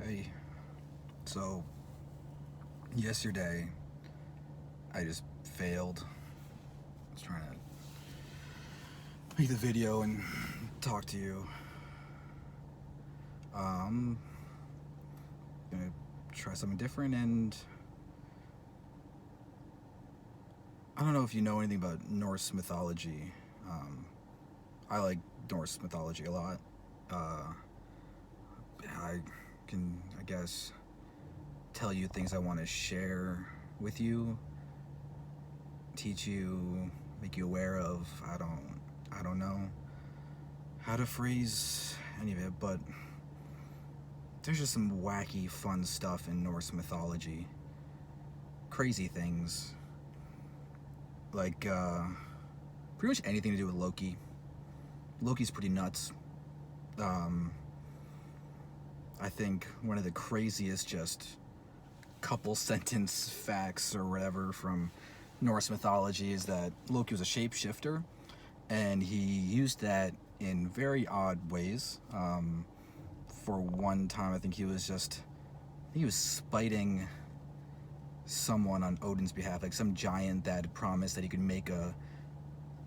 Hey, so yesterday I just failed. I was trying to make the video and talk to you. Um, gonna try something different, and I don't know if you know anything about Norse mythology. Um, I like Norse mythology a lot. Uh, I can, I guess, tell you things I want to share with you, teach you, make you aware of. I don't know how to phrase any of it, but there's just some wacky, fun stuff in Norse mythology. Crazy things, like pretty much anything to do with Loki. Loki's pretty nuts. Um, I think one of the craziest just couple sentence facts or whatever from Norse mythology is that Loki was a shapeshifter, and he used that in very odd ways. For one time, I think he was spiting someone on Odin's behalf, like some giant that had promised that he could make a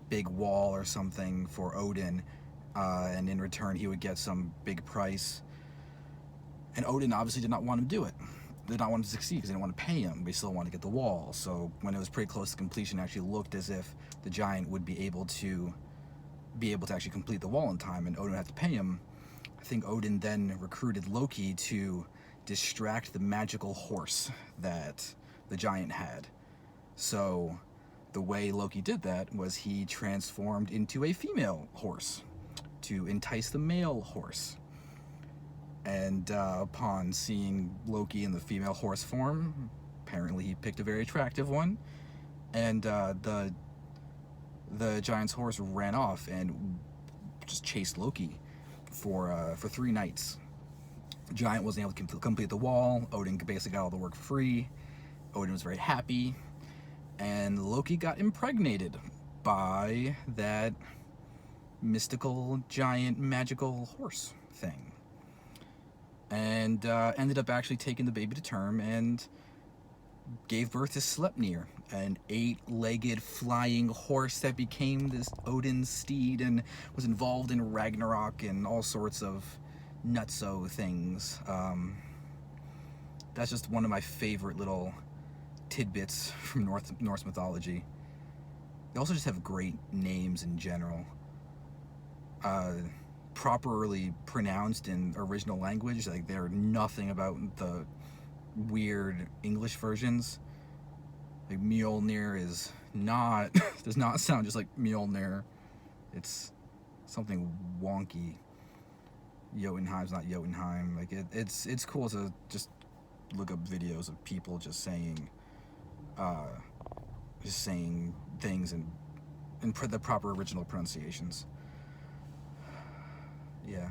big wall or something for Odin, and in return he would get some big price. And Odin obviously did not want him to do it. Did not want him to succeed because they didn't want to pay him, but he still wanted to get the wall. So when it was pretty close to completion, it actually looked as if the giant would be able to actually complete the wall in time, and Odin would have to pay him. I think Odin then recruited Loki to distract the magical horse that the giant had. So the way Loki did that was he transformed into a female horse to entice the male horse. And upon seeing Loki in the female horse form, apparently he picked a very attractive one, and the giant's horse ran off and just chased Loki for 3 nights. The giant wasn't able to complete the wall. Odin basically got all the work for free. Odin was very happy, and Loki got impregnated by that mystical giant magical horse thing, and ended up actually taking the baby to term and gave birth to Sleipnir, an 8-legged flying horse that became this Odin's steed and was involved in Ragnarok and all sorts of nutso things. That's just one of my favorite little tidbits from Norse mythology. They also just have great names in general. Properly pronounced in original language, like they're nothing about the weird English versions. Like Mjolnir is not does not sound just like Mjolnir. It's something wonky. Jotunheim's not Jotunheim. Like it's cool to just look up videos of people just saying things in the proper original pronunciations. Yeah.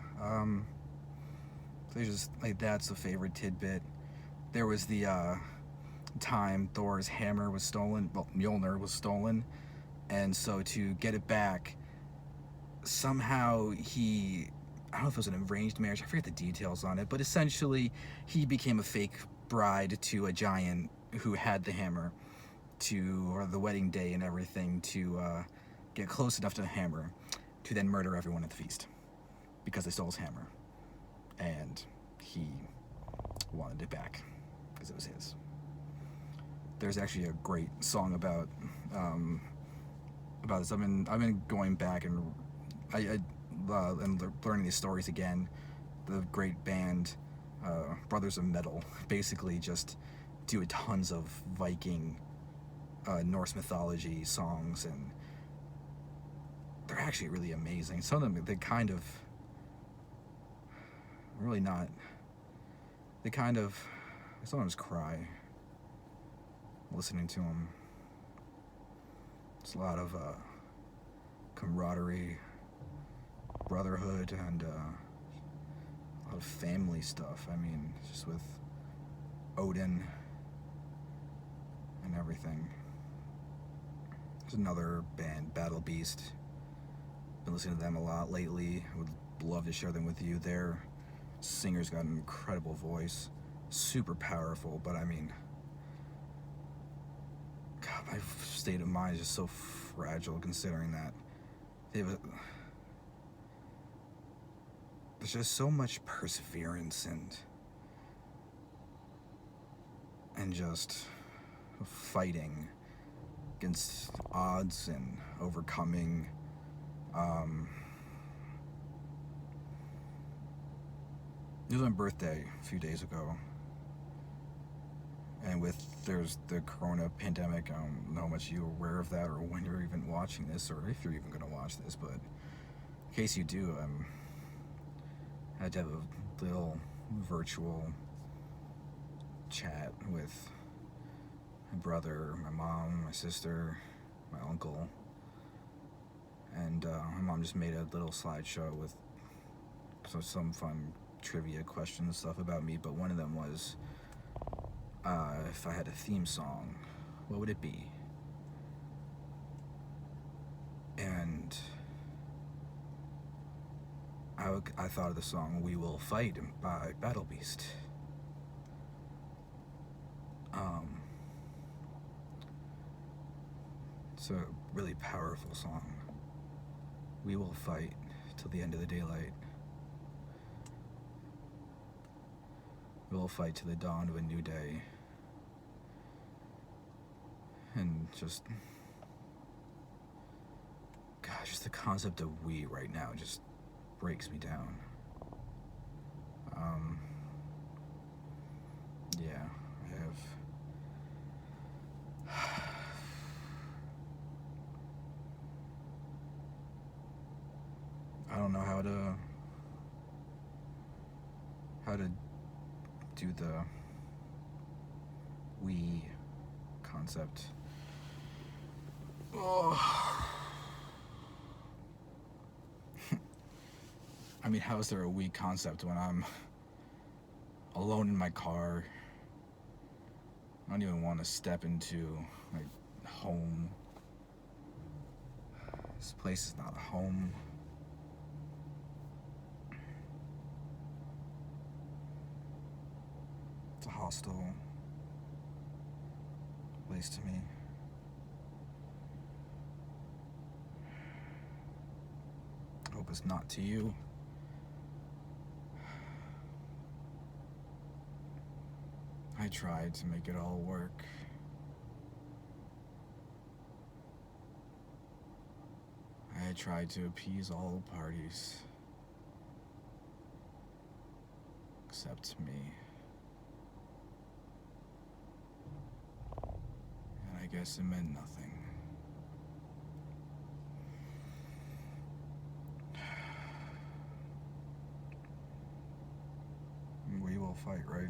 There's just like that's a favorite tidbit. There was the time Thor's hammer was stolen. Well, Mjolnir was stolen, and so to get it back, somehow I don't know if it was an arranged marriage. I forget the details on it, but essentially he became a fake bride to a giant who had the hammer or the wedding day and everything to get close enough to the hammer to then murder everyone at the feast because they stole his hammer, and he wanted it back because it was his. There's actually a great song about this. I've been going back and learning these stories again. The great band Brothers of Metal basically just do tons of Viking Norse mythology songs, and they're actually really amazing. Some of them they kind of really not. They kind of sometimes cry listening to them. It's a lot of camaraderie, brotherhood, and a lot of family stuff. I mean, just with Odin and everything. There's another band, Battle Beast. Been listening to them a lot lately. I would love to share them with you. They're Singer's got an incredible voice, super powerful, but I mean, God, my state of mind is just so fragile considering that there's just so much perseverance and just fighting against odds and overcoming it was my birthday a few days ago, and there's the corona pandemic. I don't know how much you're aware of that or when you're even watching this or if you're even going to watch this, but in case you do, I had to have a little virtual chat with my brother, my mom, my sister, my uncle, and my mom just made a little slideshow with some fun trivia questions and stuff about me, but one of them was, if I had a theme song, what would it be? And I thought of the song "We Will Fight" by Battle Beast. It's a really powerful song. We will fight till the end of the daylight. We will fight to the dawn of a new day. And just the concept of we right now just breaks me down. Yeah, I have. I don't know how to do the we concept. Oh. I mean, how is there a we concept when I'm alone in my car? I don't even want to step into my home. This place is not a home. It's a hostile place to me. I hope it's not to you. I tried to make it all work. I tried to appease all parties. Except me. And I guess it meant nothing. We will fight, right?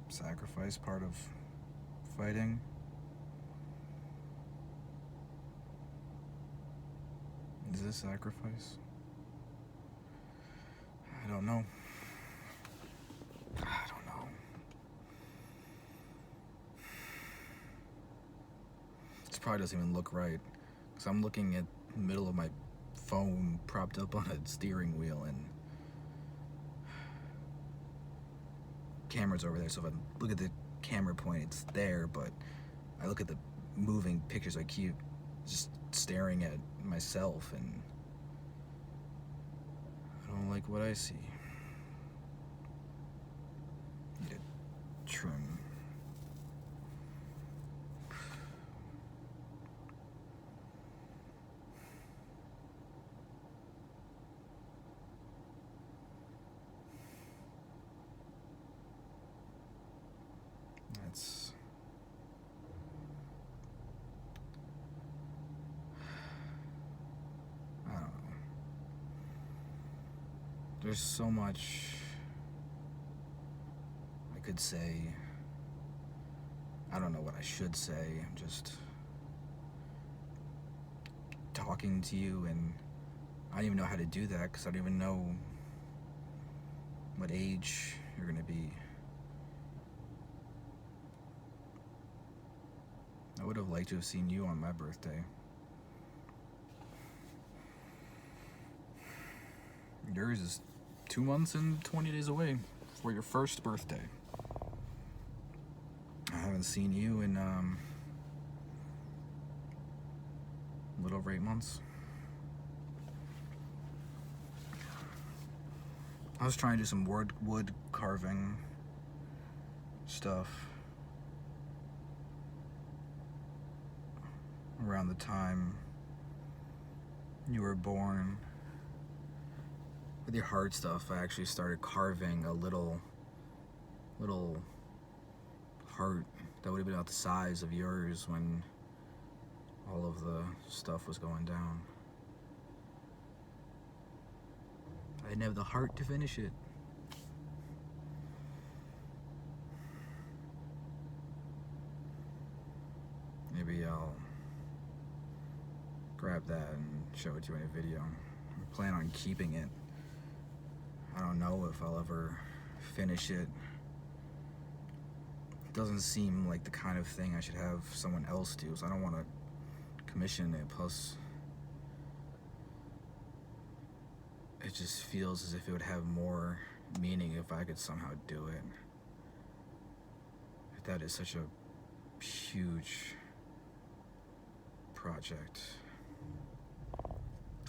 Sacrifice part of fighting. Is this sacrifice? I don't know. This probably doesn't even look right, because I'm looking at the middle of my phone propped up on a steering wheel and camera's over there, so if I look at the camera point, it's there, but I look at the moving pictures, I keep just staring at myself, and I don't like what I see. Need to trim. That's... I don't know. There's so much I could say. I don't know what I should say. I'm just talking to you, and I don't even know how to do that because I don't even know what age you're gonna be. I would have liked to have seen you on my birthday. yours is 2 months and 20 days away for your first birthday. I haven't seen you in a little over 8 months. I was trying to do some wood carving stuff around the time you were born. With your heart stuff, I actually started carving a little heart that would have been about the size of yours when all of the stuff was going down. I didn't have the heart to finish it. Maybe I'll grab that and show it to you in a video. I plan on keeping it. I don't know if I'll ever finish it. It doesn't seem like the kind of thing I should have someone else do, so I don't want to commission it. Plus, it just feels as if it would have more meaning if I could somehow do it. But that is such a huge project.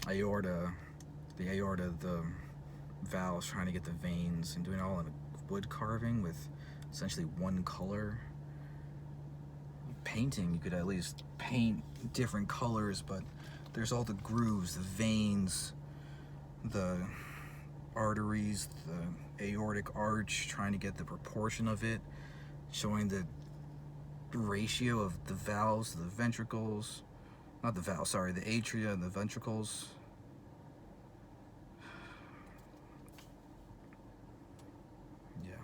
The aorta, the valves, trying to get the veins and doing it all in wood carving with essentially one color. Painting, you could at least paint different colors, but there's all the grooves, the veins, the arteries, the aortic arch, trying to get the proportion of it, showing the ratio of the valves to the ventricles. Not the valves, sorry, the atria and the ventricles. Yeah.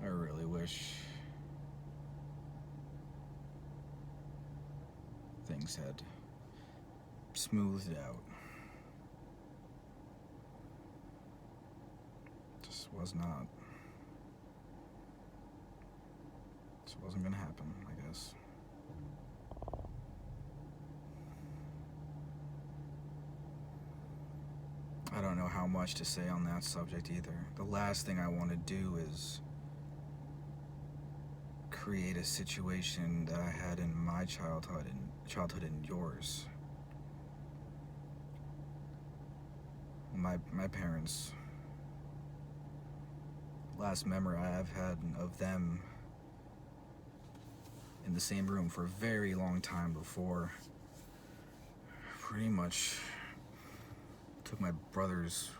I really wish things had smoothed out. Just was not. Just wasn't gonna happen, I guess. I don't know how much to say on that subject either. The last thing I want to do is create a situation that I had in my childhood and yours. My parents, last memory I've had of them in the same room for a very long time before pretty much took my brother's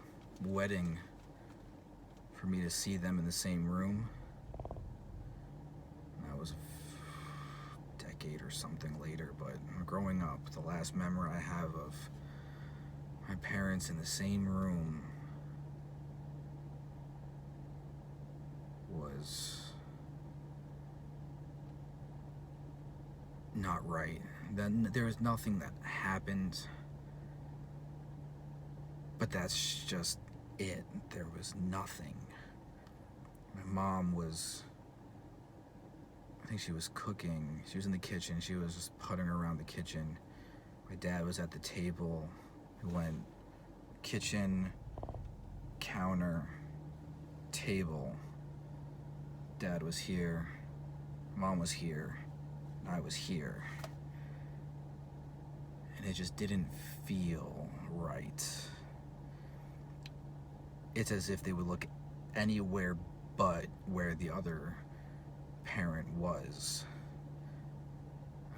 wedding for me to see them in the same room. That was a decade or something later, but growing up, the last memory I have of my parents in the same room was not right. Then there was nothing that happened, but that's just it. There was nothing. My mom was, I think she was cooking. She was in the kitchen. She was just puttering around the kitchen. My dad was at the table. He went kitchen, counter, table. Dad was here. Mom was here. I was here. And it just didn't feel right. It's as if they would look anywhere but where the other parent was.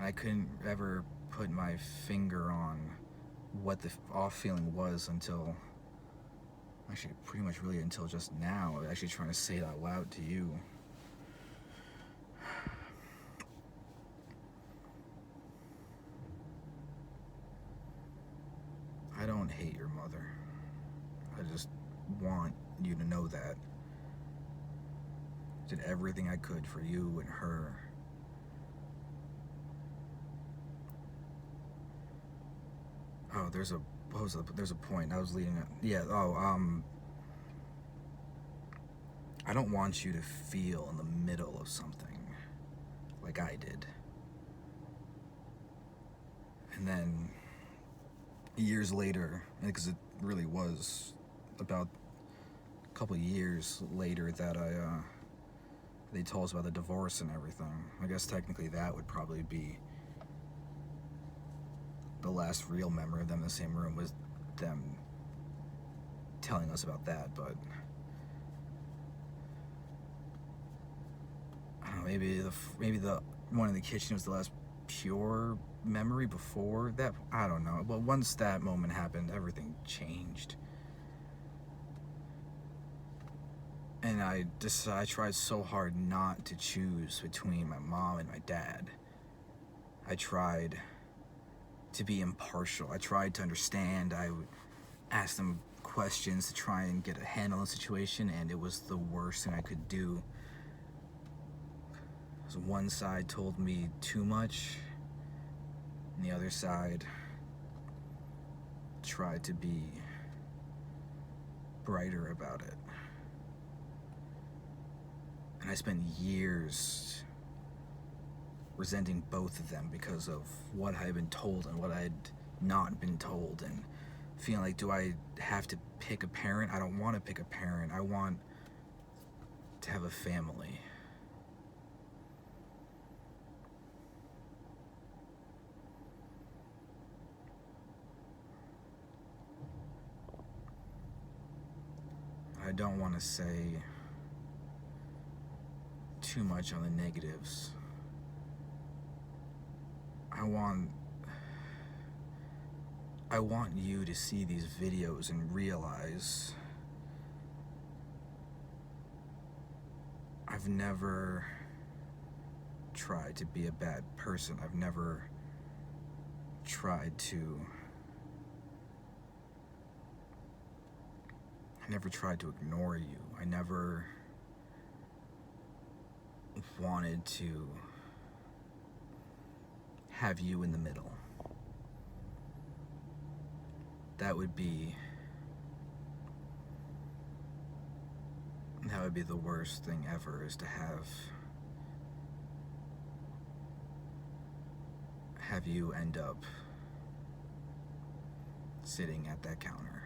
I couldn't ever put my finger on what the off feeling was until, actually pretty much really until just now, actually trying to say it out loud to you. I don't hate your mother. I just want you to know that. Did everything I could for you and her. Oh, there's a point I was leading up. Yeah, I don't want you to feel in the middle of something like I did. And then years later, because it really was about a couple of years later that they told us about the divorce and everything. I guess technically that would probably be the last real memory of them in the same room, was them telling us about that. But I don't know, maybe the one in the kitchen was the last pure memory before that. I don't know. But once that moment happened, everything changed. And I tried so hard not to choose between my mom and my dad. I tried to be impartial. I tried to understand. I would ask them questions to try and get a handle on the situation, and it was the worst thing I could do. So one side told me too much, and the other side tried to be brighter about it. And I spent years resenting both of them because of what I had been told and what I had not been told, and feeling like, do I have to pick a parent? I don't want to pick a parent. I want to have a family. I don't want to say too much on the negatives. I want you to see these videos and realize I've never tried to be a bad person. I've never tried to ignore you. I never wanted to have you in the middle. That would be the worst thing ever, is to have you end up sitting at that counter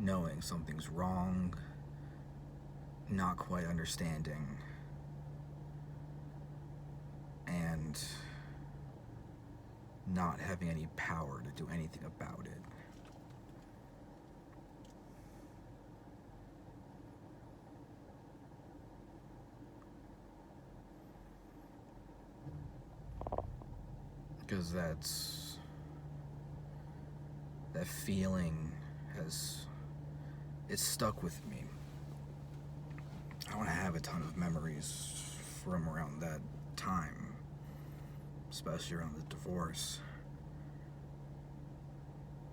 knowing something's wrong, not quite understanding, and not having any power to do anything about it. Because that feeling it's stuck with me. I don't have a ton of memories from around that time, especially around the divorce.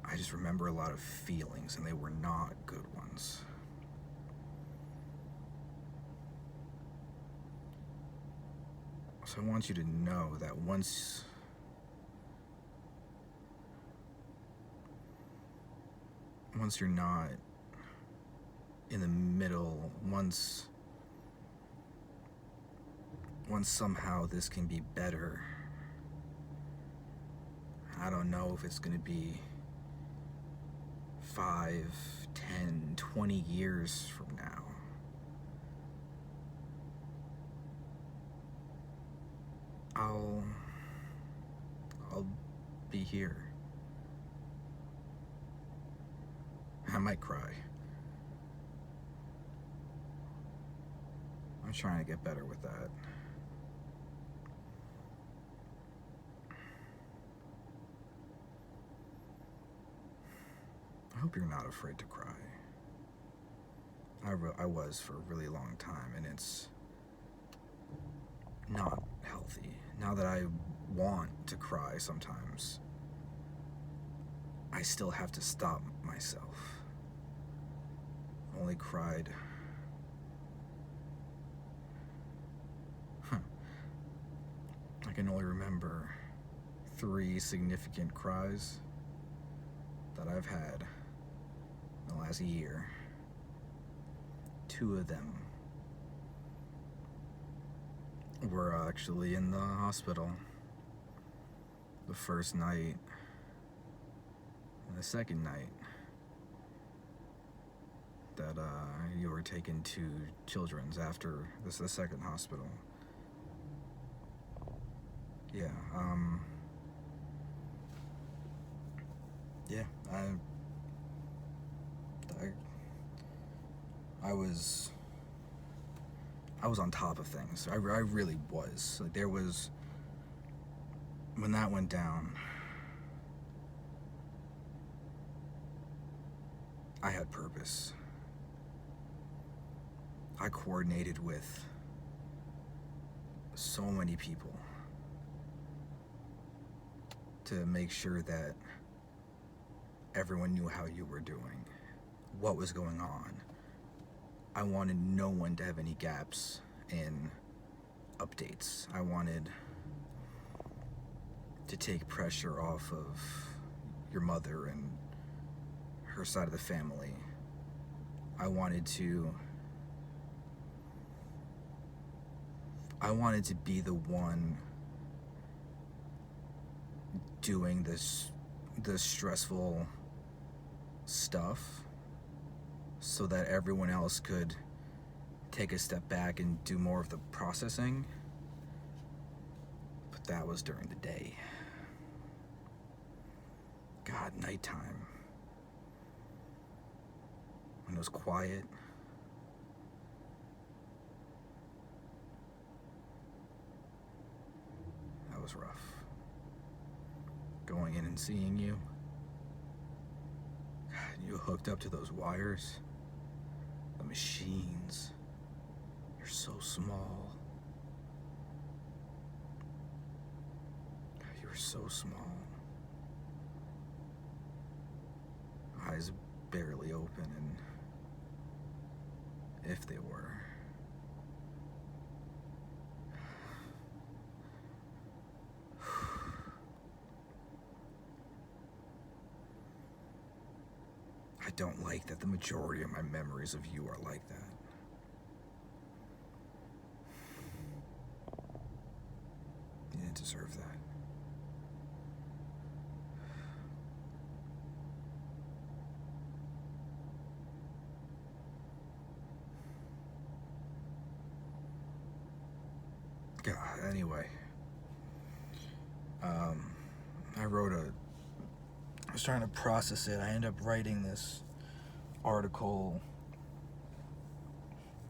I just remember a lot of feelings, and they were not good ones. So I want you to know that once you're not in the middle, once somehow this can be better. I don't know if it's going to be 5, 10, 20 years from now. I'll be here. I might cry. I'm trying to get better with that. I hope you're not afraid to cry. I was for a really long time, and it's not healthy. Now that I want to cry sometimes, I still have to stop myself. I've only cried can only remember 3 significant cries that I've had in the last year. 2 of them were actually in the hospital. The first night and the second night that you were taken to Children's after this, the second hospital. Yeah, yeah, I was on top of things. I really was. Like, there was, when that went down, I had purpose. I coordinated with so many people to make sure that everyone knew how you were doing, what was going on. I wanted no one to have any gaps in updates. I wanted to take pressure off of your mother and her side of the family. I wanted to be the one doing the stressful stuff so that everyone else could take a step back and do more of the processing. But that was during the day. God, nighttime, when it was quiet, that was rough. Going in and seeing you, God, you hooked up to those wires, the machines, you're so small. God, you were so small. Eyes barely open, and if they were, I don't like that the majority of my memories of you are like that. You didn't deserve that. God, anyway, I was trying to process it. I ended up writing this article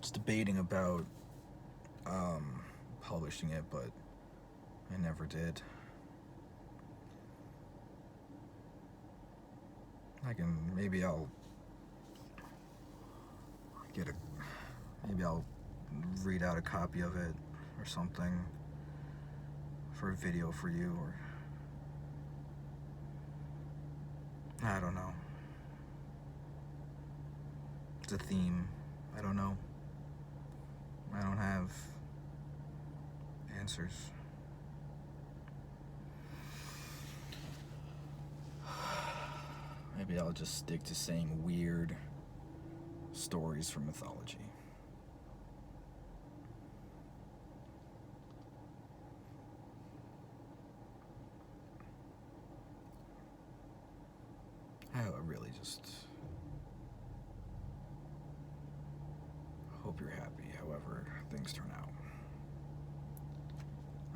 just debating about publishing it, but I never did. Maybe I'll read out a copy of it or something for a video for you, or I don't know. It's a theme. I don't know. I don't have answers. Maybe I'll just stick to saying weird stories from mythology. I really just hope you're happy however things turn out.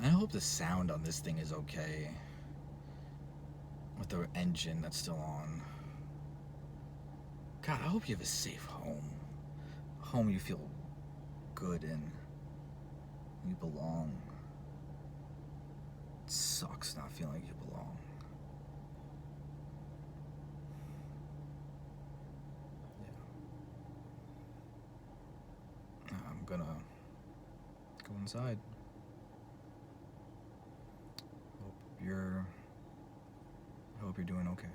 I hope the sound on this thing is okay with the engine that's still on. God, I hope you have a safe home. A home you feel good in. You belong. It sucks not feeling like you belong. Yeah. I'm gonna go inside. I hope you're doing okay.